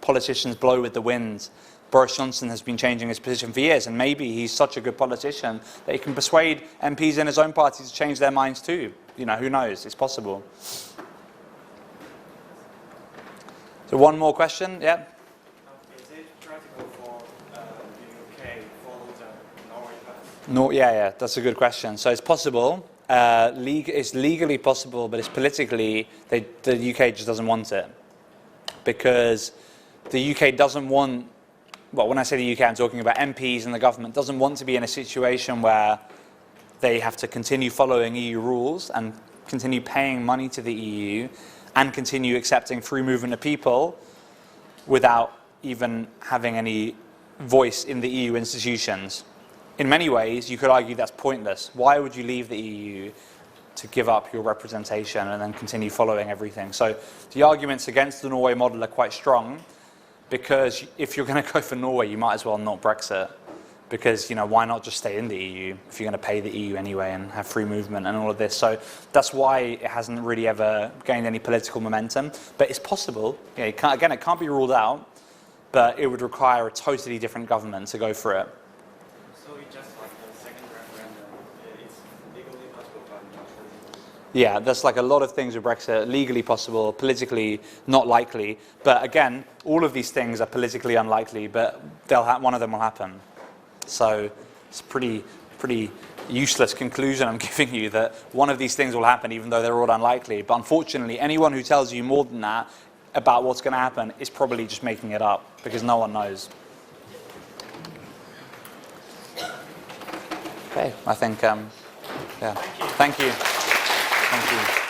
Politicians blow with the wind. Boris Johnson has been changing his position for years, and maybe he's such a good politician that he can persuade MPs in his own party to change their minds too. Who knows? It's possible. So one more question, yeah? Is it practical for the UK follow the Norway path? Yeah, that's a good question. So it's possible. It's legally possible, but it's politically, the UK just doesn't want it. Because the UK doesn't want, well, when I say the UK, I'm talking about MPs and the government, doesn't want to be in a situation where they have to continue following EU rules and continue paying money to the EU and continue accepting free movement of people without even having any voice in the EU institutions. In many ways, you could argue that's pointless. Why would you leave the EU to give up your representation and then continue following everything? So the arguments against the Norway model are quite strong, because if you're going to go for Norway, you might as well not Brexit. Because, why not just stay in the EU if you're going to pay the EU anyway and have free movement and all of this? So that's why it hasn't really ever gained any political momentum. But it's possible. It can't be ruled out, but it would require a totally different government to go for it. So it's just like the second referendum, it's legally possible but not politically. Yeah, there's like a lot of things with Brexit, legally possible, politically not likely. But again, all of these things are politically unlikely, but one of them will happen. So it's a pretty useless conclusion I'm giving you, that one of these things will happen even though they're all unlikely. But unfortunately, anyone who tells you more than that about what's going to happen is probably just making it up, because no one knows. Okay, I think, yeah. Thank you. Thank you.